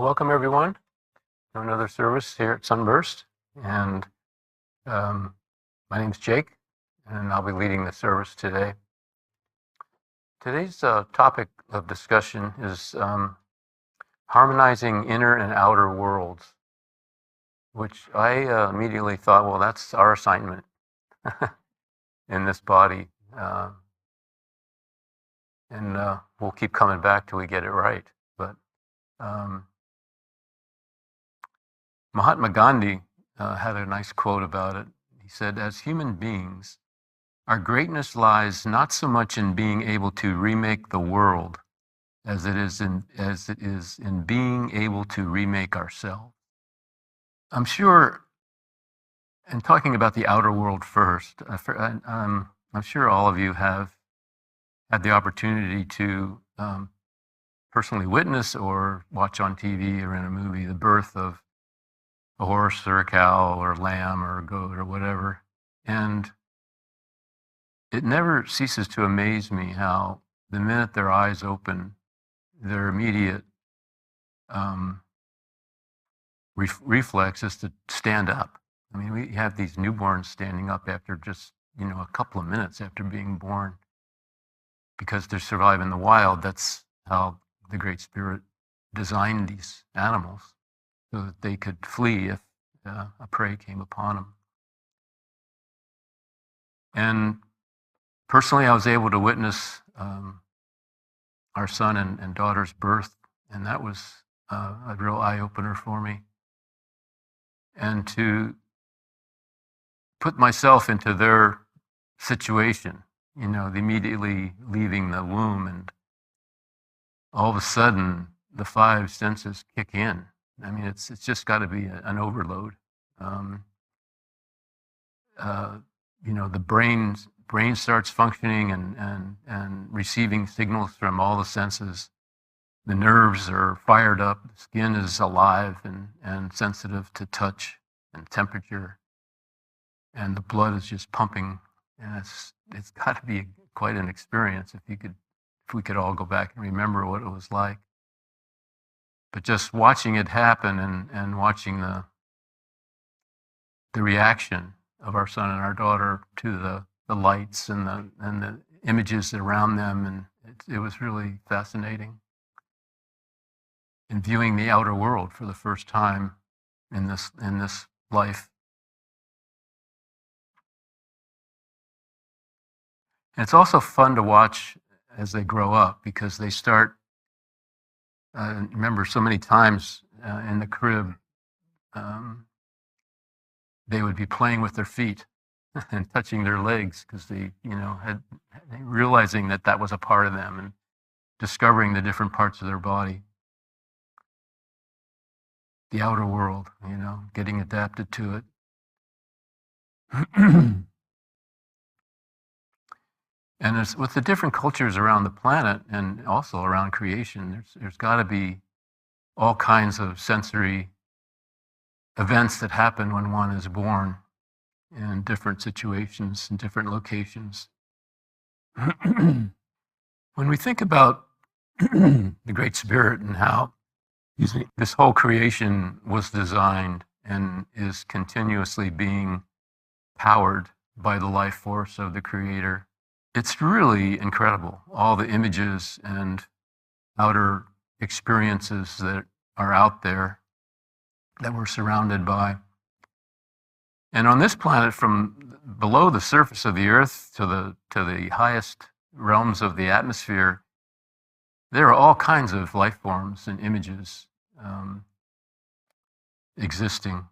Welcome everyone to another service here at Sunburst, and my name's Jake, and I'll be leading the service today. Today's topic of discussion is harmonizing inner and outer worlds, which I immediately thought, well, that's our assignment in this body, and we'll keep coming back till we get it right. But Mahatma Gandhi had a nice quote about it. He said, "As human beings, our greatness lies not so much in being able to remake the world as it is in being able to remake ourselves." I'm sure, and talking about the outer world first, I'm sure all of you have had the opportunity to personally witness or watch on TV or in a movie the birth of a horse or a cow or a lamb or a goat or whatever. And it never ceases to amaze me how the minute their eyes open, their immediate reflex is to stand up. I mean, we have these newborns standing up after just, a couple of minutes after being born because they survive in the wild. That's how the Great Spirit designed these animals, so that they could flee if a prey came upon them. And personally, I was able to witness our son and daughter's birth, and that was a real eye-opener for me. And to put myself into their situation, immediately leaving the womb, and all of a sudden the five senses kick in. I mean, it's just got to be an overload. The brain starts functioning and receiving signals from all the senses. The nerves are fired up. The skin is alive and sensitive to touch and temperature, and the blood is just pumping. And it's got to be quite an experience if we could all go back and remember what it was like. But just watching it happen and watching the reaction of our son and our daughter to the lights and the images around them, and it was really fascinating. And viewing the outer world for the first time in this life. And it's also fun to watch as they grow up, because they start. Remember, so many times in the crib, they would be playing with their feet and touching their legs because they, had realizing that was a part of them and discovering the different parts of their body. The outer world, getting adapted to it. And with the different cultures around the planet and also around creation, there's got to be all kinds of sensory events that happen when one is born in different situations and different locations. When we think about the Great Spirit and how this whole creation was designed and is continuously being powered by the life force of the Creator, it's really incredible, all the images and outer experiences that are out there that we're surrounded by. And on this planet, from below the surface of the earth to the highest realms of the atmosphere, there are all kinds of life forms and images existing.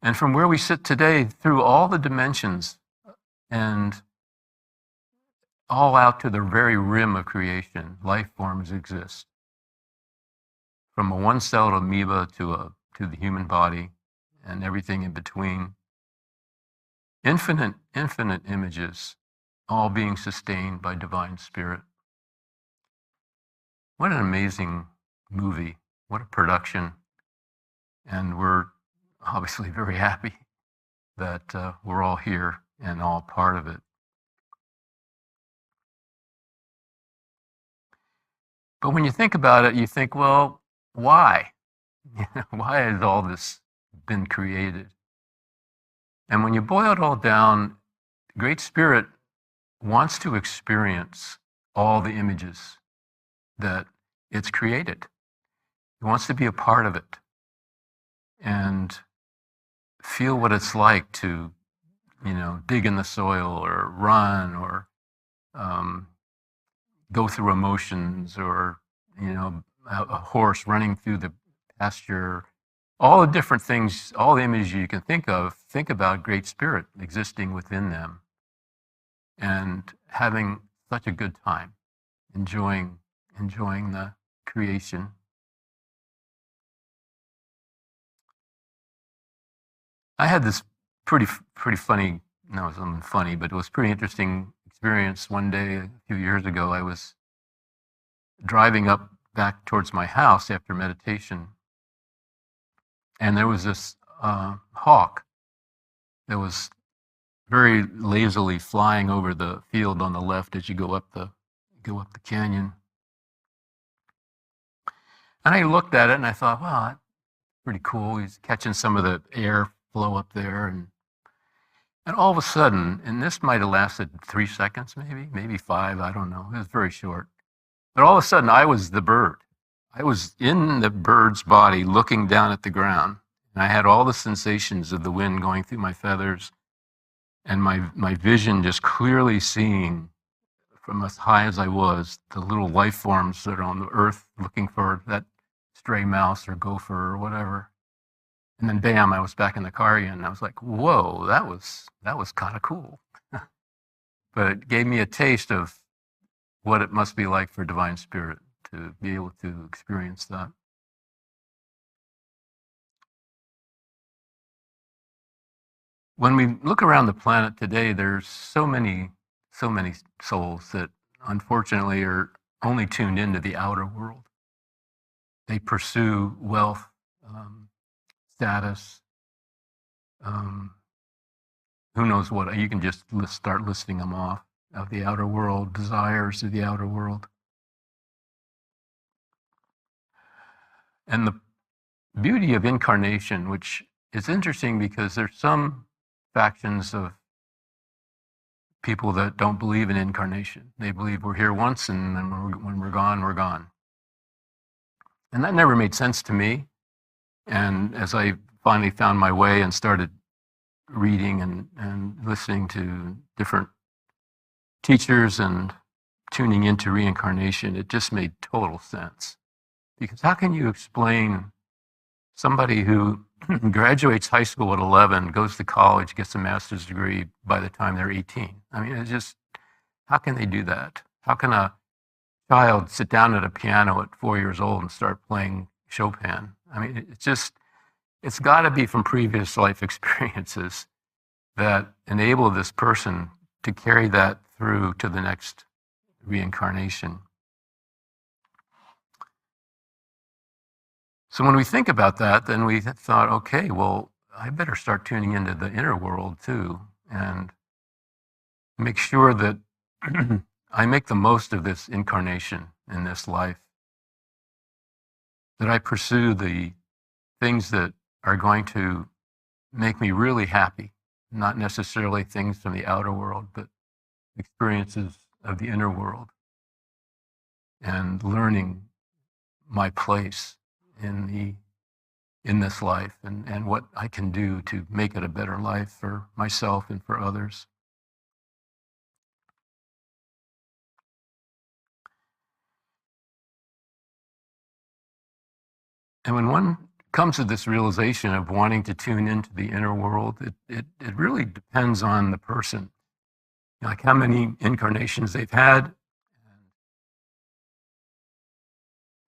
And from where we sit today, through all the dimensions and all out to the very rim of creation, life forms exist. From a one-celled amoeba to the human body and everything in between. Infinite images, all being sustained by Divine Spirit. What an amazing movie. What a production. And we're obviously very happy that we're all here and all part of it. But when you think about it, you think, well, why? Why has all this been created? And when you boil it all down, Great Spirit wants to experience all the images that it's created. He wants to be a part of it and feel what it's like to, dig in the soil or run or go through emotions or, a horse running through the pasture. All the different things, all the images you can think of, think about Great Spirit existing within them and having such a good time, enjoying the creation. I had this pretty funny, no, it wasn't funny, but it was pretty interesting experience one day a few years ago. I was driving up back towards my house after meditation, and there was this hawk that was very lazily flying over the field on the left as you go up the canyon. And I looked at it and I thought, wow, that's pretty cool. He's catching some of the air flow up there, and all of a sudden, and this might have lasted 3 seconds, maybe 5, I don't know. It was very short. But all of a sudden, I was the bird. I was in the bird's body looking down at the ground. And I had all the sensations of the wind going through my feathers and my vision just clearly seeing from as high as I was, the little life forms that are on the earth looking for that stray mouse or gopher or whatever. And then bam, I was back in the car again. And I was like, whoa, that was kind of cool. But it gave me a taste of what it must be like for Divine Spirit to be able to experience that. When we look around the planet today, there's so many souls that unfortunately are only tuned into the outer world. They pursue wealth, status, who knows what. You can just start listing them off, of the outer world, desires of the outer world. And the beauty of incarnation, which is interesting because there's some factions of people that don't believe in incarnation. They believe we're here once and then when we're gone, we're gone. And that never made sense to me. And as I finally found my way and started reading and listening to different teachers and tuning into reincarnation, it just made total sense. Because how can you explain somebody who graduates high school at 11, goes to college, gets a master's degree by the time they're 18? I mean, it's just, how can they do that? How can a child sit down at a piano at 4 years old and start playing Chopin? I mean, it's got to be from previous life experiences that enable this person to carry that through to the next reincarnation. So when we think about that, then we thought, okay, well, I better start tuning into the inner world too and make sure that I make the most of this incarnation in this life, that I pursue the things that are going to make me really happy, not necessarily things from the outer world, but experiences of the inner world and learning my place in this life and what I can do to make it a better life for myself and for others. And when one comes to this realization of wanting to tune into the inner world, it really depends on the person, like how many incarnations they've had, and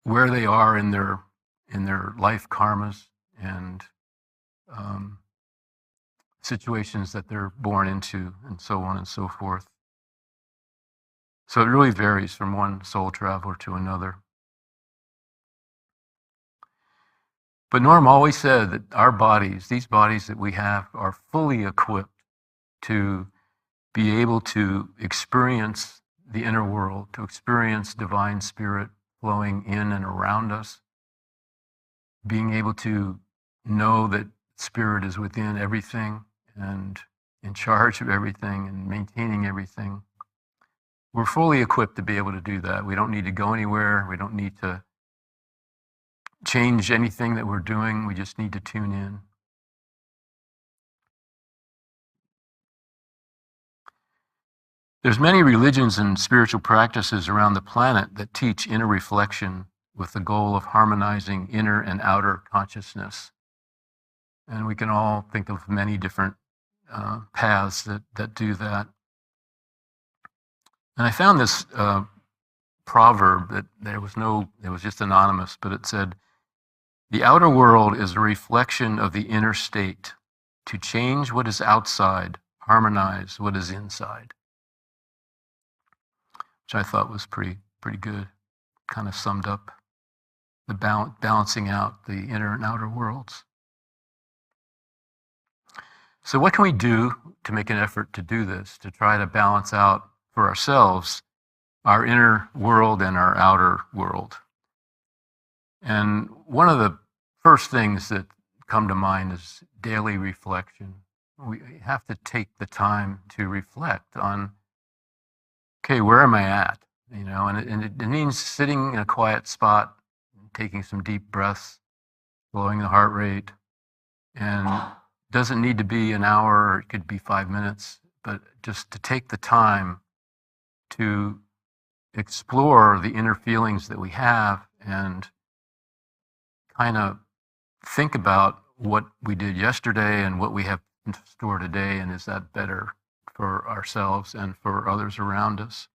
where they are in their life karmas and situations that they're born into, and so on and so forth. So it really varies from one soul traveler to another. But Norm always said that our bodies, these bodies that we have, are fully equipped to be able to experience the inner world, to experience Divine Spirit flowing in and around us, being able to know that Spirit is within everything and in charge of everything and maintaining everything. We're fully equipped to be able to do that. We don't need to go anywhere. We don't need to change anything that we're doing. We just need to tune in. There's many religions and spiritual practices around the planet that teach inner reflection with the goal of harmonizing inner and outer consciousness. And we can all think of many different paths that do that. And I found this proverb that it was just anonymous, but it said, "The outer world is a reflection of the inner state. To change what is outside, harmonize what is inside." Which I thought was pretty good. Kind of summed up the balancing out the inner and outer worlds. So what can we do to make an effort to do this, to try to balance out for ourselves our inner world and our outer world? And one of the first things that come to mind is daily reflection. We have to take the time to reflect on, okay, where am I at? And it means sitting in a quiet spot, taking some deep breaths, slowing the heart rate, and doesn't need to be an hour, or it could be 5 minutes, but just to take the time to explore the inner feelings that we have and kind of think about what we did yesterday and what we have in store today, and is that better for ourselves and for others around us.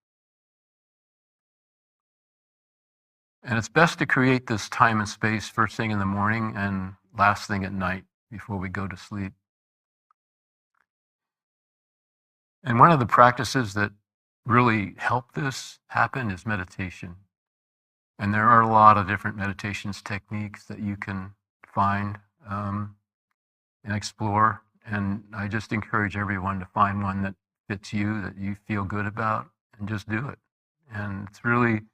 And it's best to create this time and space first thing in the morning and last thing at night before we go to sleep. And one of the practices that really help this happen is meditation. And there are a lot of different meditations techniques that you can find and explore. And I just encourage everyone to find one that fits you, that you feel good about, and just do it. And it's really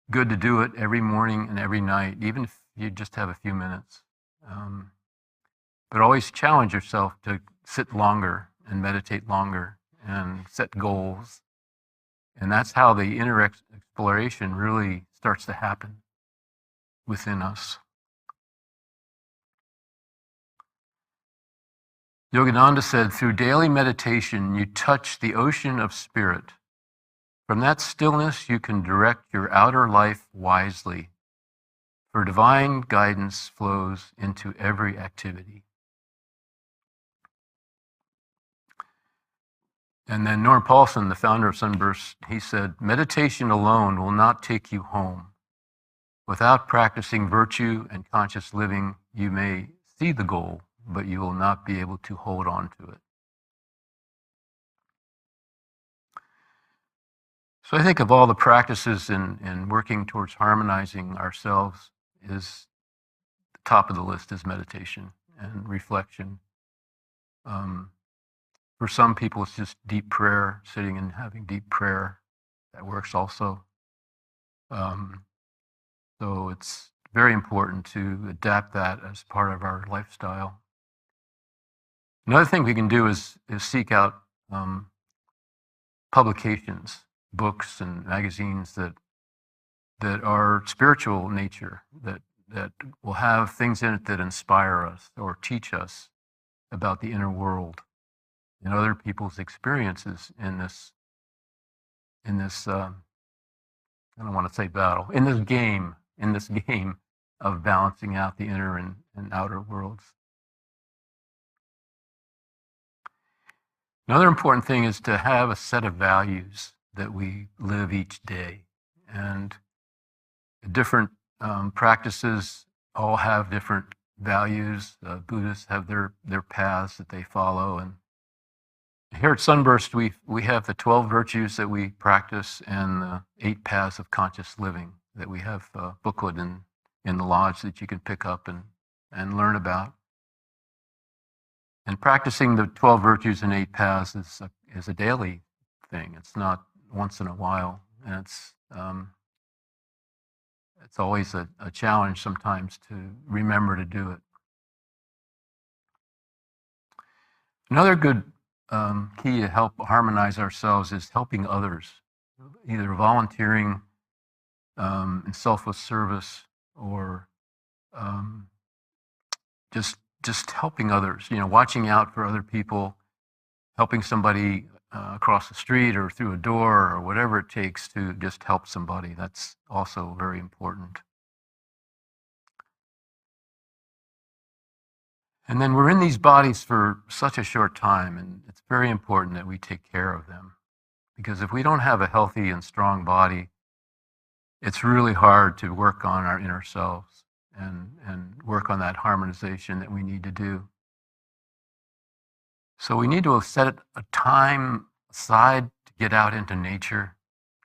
good to do it every morning and every night, even if you just have a few minutes. But always challenge yourself to sit longer and meditate longer and set goals. And that's how the inner exploration really starts to happen within us. Yogananda said, "Through daily meditation, you touch the ocean of spirit. From that stillness, you can direct your outer life wisely, for divine guidance flows into every activity." And then Norm Paulsen, the founder of Sunburst, he said, "Meditation alone will not take you home. Without practicing virtue and conscious living, you may see the goal, but you will not be able to hold on to it." So I think of all the practices in working towards harmonizing ourselves, is the top of the list is meditation and reflection. For some people, it's just deep prayer, sitting and having deep prayer. That works also. So it's very important to adapt that as part of our lifestyle. Another thing we can do is seek out publications, books and magazines that are spiritual nature, that will have things in it that inspire us or teach us about the inner world and other people's experiences in this I don't want to say battle, in this game of balancing out the inner and outer worlds. Another important thing is to have a set of values that we live each day. And different practices all have different values. Buddhists have their paths that they follow. And here at Sunburst, we have the 12 virtues that we practice and the 8 paths of conscious living that we have a booklet in the lodge that you can pick up and learn about. And practicing the 12 virtues and 8 paths is a daily thing. It's not once in a while. And it's it's always a challenge sometimes to remember to do it. Another good key to help harmonize ourselves is helping others, either volunteering in selfless service or um, just helping others. Watching out for other people, helping somebody across the street or through a door or whatever it takes to just help somebody. That's also very important. And then we're in these bodies for such a short time, and it's very important that we take care of them. Because if we don't have a healthy and strong body, it's really hard to work on our inner selves and work on that harmonization that we need to do. So we need to set a time aside to get out into nature,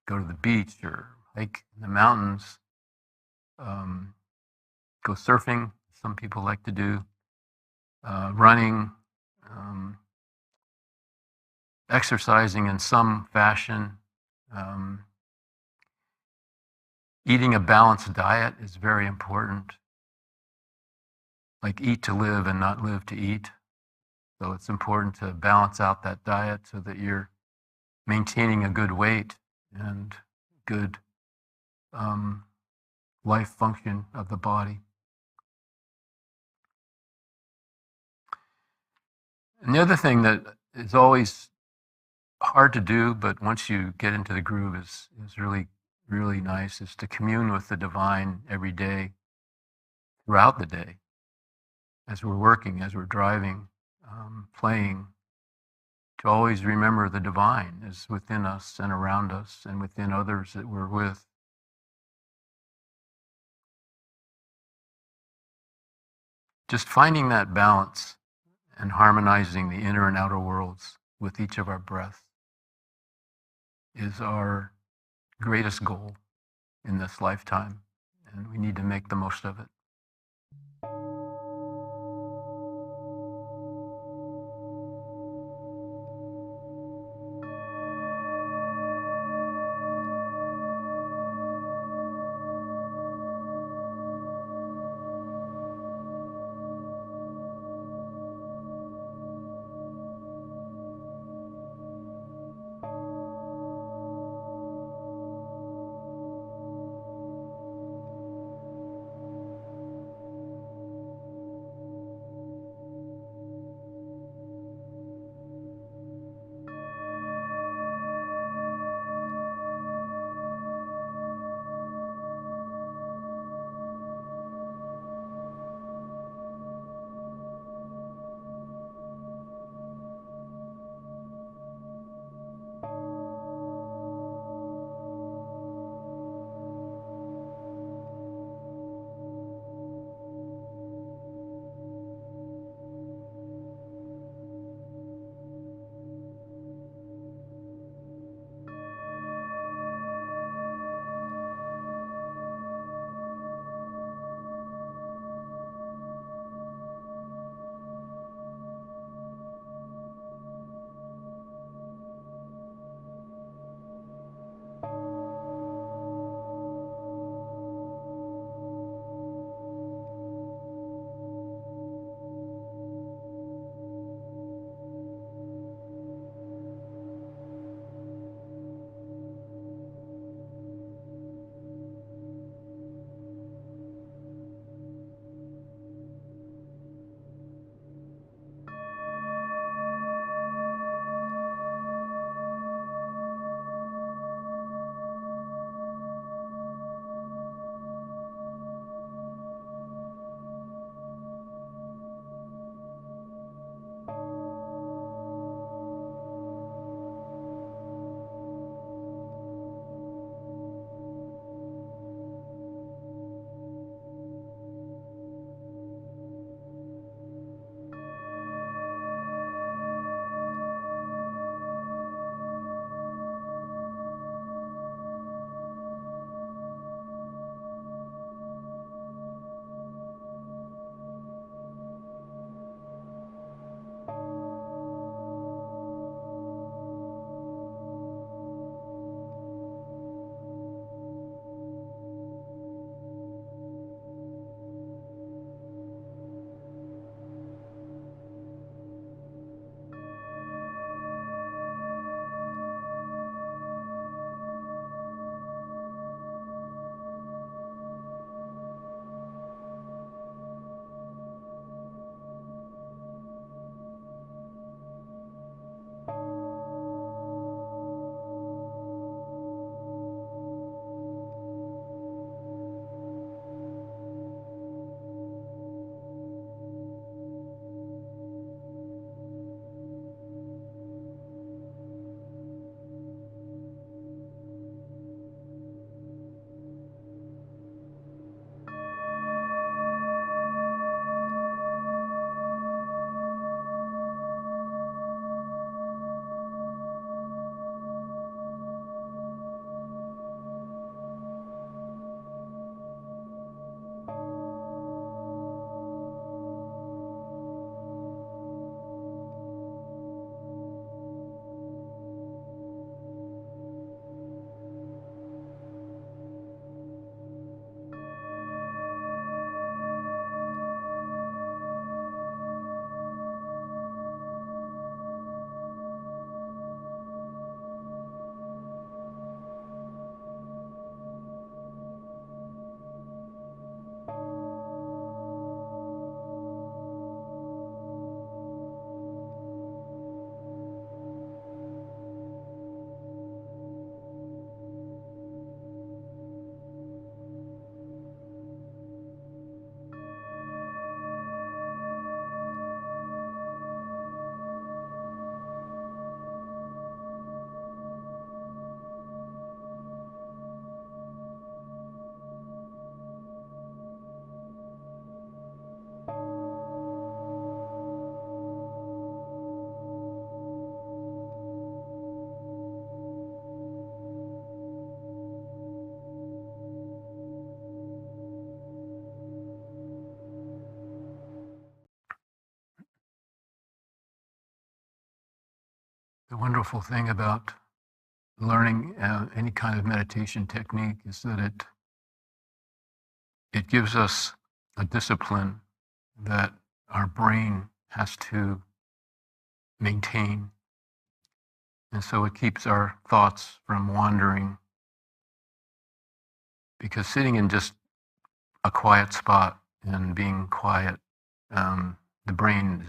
go to the beach or hike in the mountains, go surfing, some people like to do, running, exercising in some fashion. Eating a balanced diet is very important. Like eat to live and not live to eat. So it's important to balance out that diet so that you're maintaining a good weight and good life function of the body. And the other thing that is always hard to do, but once you get into the groove is really, really nice, is to commune with the divine every day, throughout the day, as we're working, as we're driving, playing, to always remember the divine is within us and around us and within others that we're with. Just finding that balance and harmonizing the inner and outer worlds with each of our breaths is our greatest goal in this lifetime, and we need to make the most of it. The wonderful thing about learning any kind of meditation technique is that it gives us a discipline that our brain has to maintain. And so it keeps our thoughts from wandering, because sitting in just a quiet spot and being quiet, the brain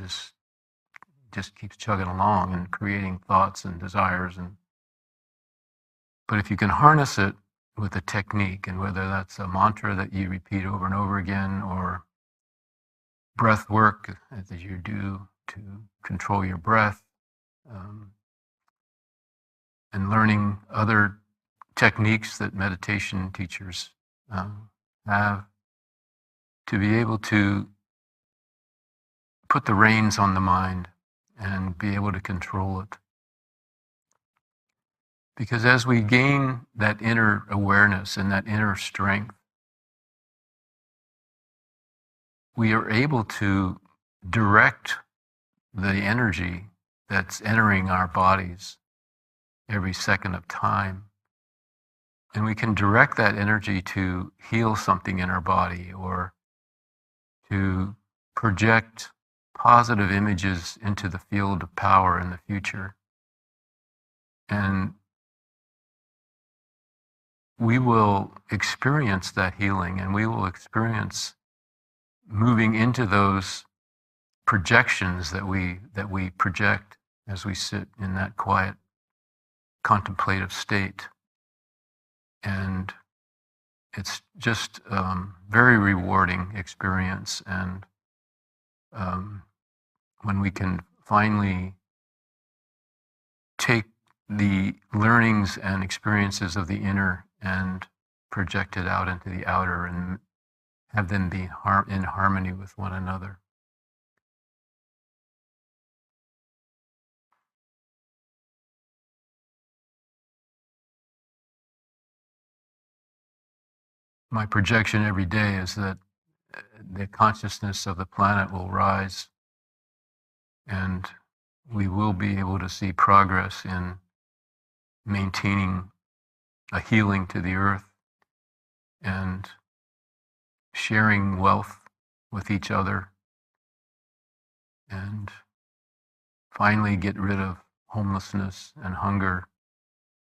just keeps chugging along and creating thoughts and desires. But if you can harness it with a technique, and whether that's a mantra that you repeat over and over again, or breath work that you do to control your breath, and learning other techniques that meditation teachers have, to be able to put the reins on the mind and be able to control it. Because as we gain that inner awareness and that inner strength, we are able to direct the energy that's entering our bodies every second of time. And we can direct that energy to heal something in our body, or to project positive images into the field of power in the future. And we will experience that healing, and we will experience moving into those projections that we project as we sit in that quiet contemplative state. And it's just very rewarding experience. And when we can finally take the learnings and experiences of the inner and project it out into the outer, and have them be in harmony with one another. My projection every day is that the consciousness of the planet will rise, and we will be able to see progress in maintaining a healing to the earth and sharing wealth with each other, and finally get rid of homelessness and hunger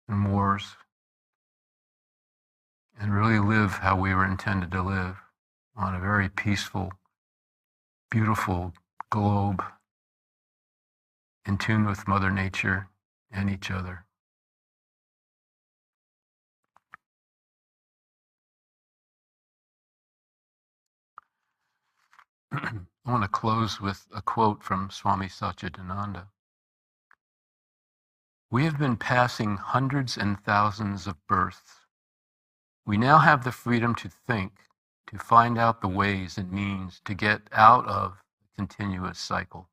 and wars, and really live how we were intended to live, on a very peaceful, beautiful globe, in tune with Mother Nature and each other. I want to close with a quote from Swami Satchidananda. "We have been passing hundreds and thousands of births. We now have the freedom to think, to find out the ways and means to get out of the continuous cycle.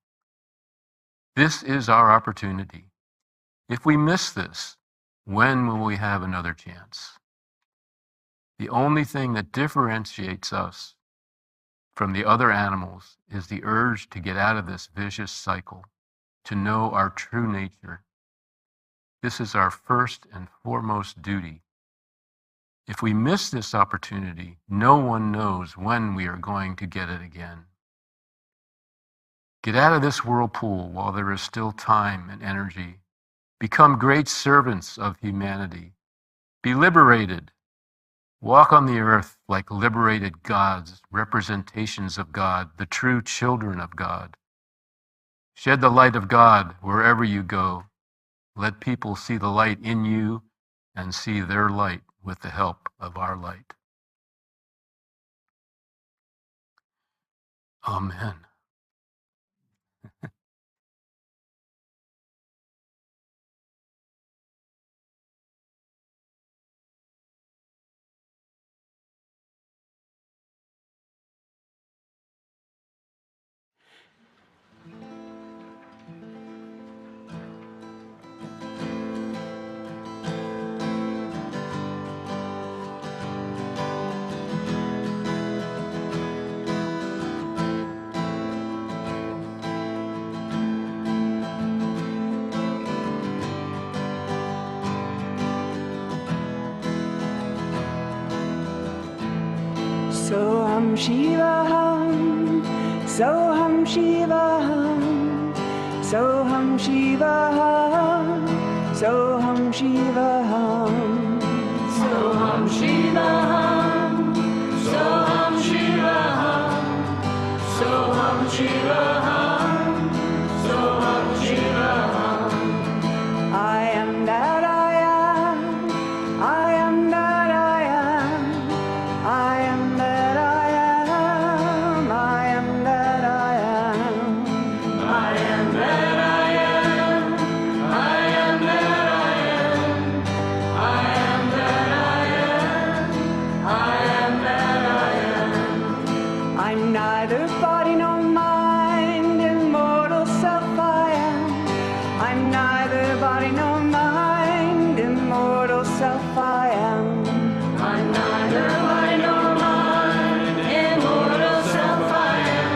This is our opportunity. If we miss this, when will we have another chance? The only thing that differentiates us from the other animals is the urge to get out of this vicious cycle, to know our true nature. This is our first and foremost duty. If we miss this opportunity, no one knows when we are going to get it again. Get out of this whirlpool while there is still time and energy. Become great servants of humanity. Be liberated. Walk on the earth like liberated gods, representations of God, the true children of God. Shed the light of God wherever you go. Let people see the light in you and see their light with the help of our light." Amen. Shivaham, Soham Shivaham, Soham Shivaham, Soham Shivaham, Soham Shivaham, Soham Shivaham, Soham Shivaham, Soham Shivaham. I am that I am, I am that I am, I am that I am, I am that I am, I am that I am, I am that I am, I am that I am, I am that I am. I'm neither body nor mind, immortal self I am. I'm neither body nor mind, immortal self I am. I'm neither body nor mind, immortal self I am.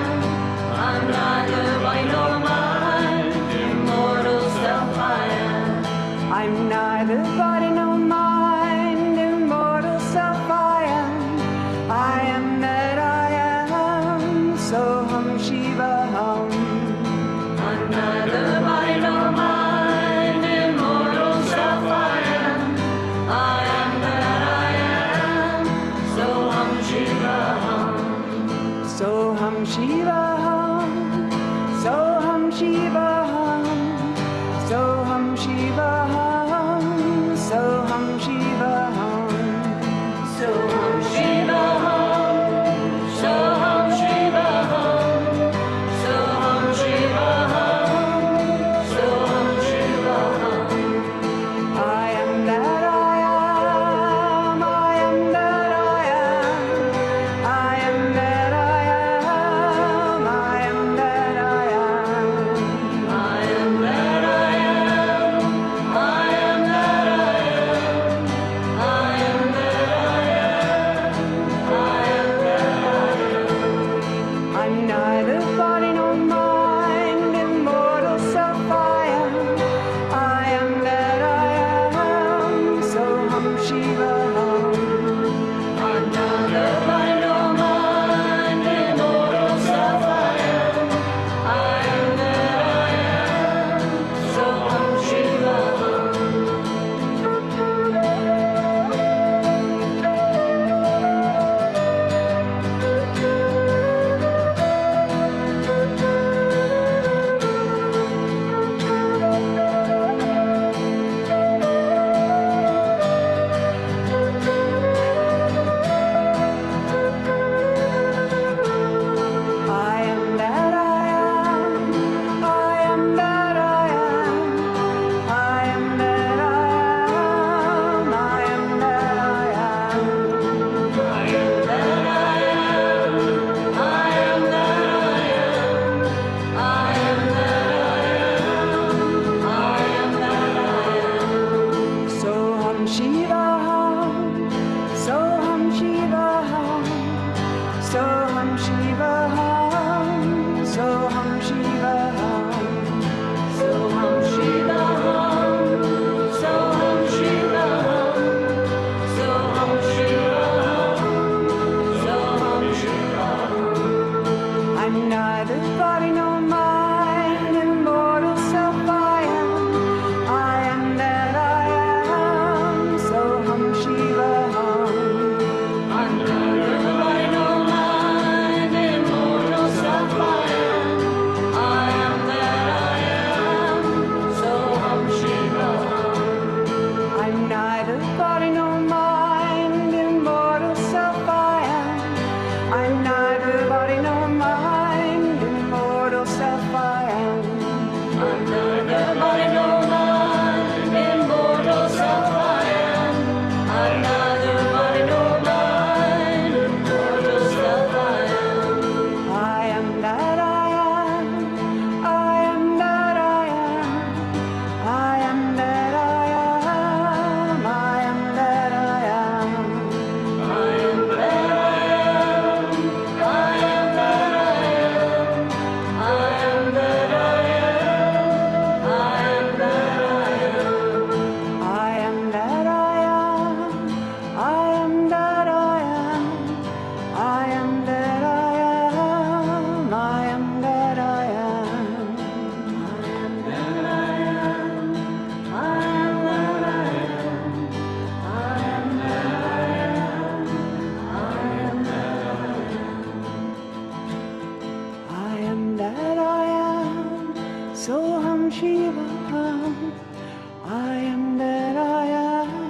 I'm neither body nor mind, immortal self I am. I'm neither body nor mind, immortal self I am. I am that I am, Soham Shivaham. I'm neither body nor mind, immortal self I am. I am that I am, Soham Shivaham. Soham Shivaham, Soham Shivaham, Soham Shivaham, Soham Shivaham. Soham Shivaham, Soham Shivaham, Soham Shivaham, Soham Shivaham. I am that I am, I am that I am, I am that I am, I am that I am. I am that I am, I am that I am, I am that I am, I am that I am. I'm neither body nor mind, immortal self I am. I am that I am, Soham Shivaham. I'm neither body nor mind, immortal self I am. I am that I am, Soham Shivaham. I am that I am, I am that I am, I am that I am, I am that I am. I am that I am, I am that I am, I am that I am, I am that I am. Soham Shivaham, Soham Shivaham, Soham Shivaham, Soham Shivaham. Soham Shivaham, Soham Shivaham, Soham Shivaham, Soham Shivaham. I'm neither body nor mind, immortal self I am. I am that I am, Soham Shivaham. I'm neither body nor mind, immortal self I am. I am that I am, Soham Shivaham. I'm neither body nor mind, immortal self I am. I'm neither body nor mind, immortal self I am. I'm neither body nor mind, immortal self I am. I'm neither body nor mind, immortal self I am. I am that I am, I am that I am, I am that I am, I am that I am. I am that I am, I am that I am, I am that I am, Soham Shiva Ham. I am that I am.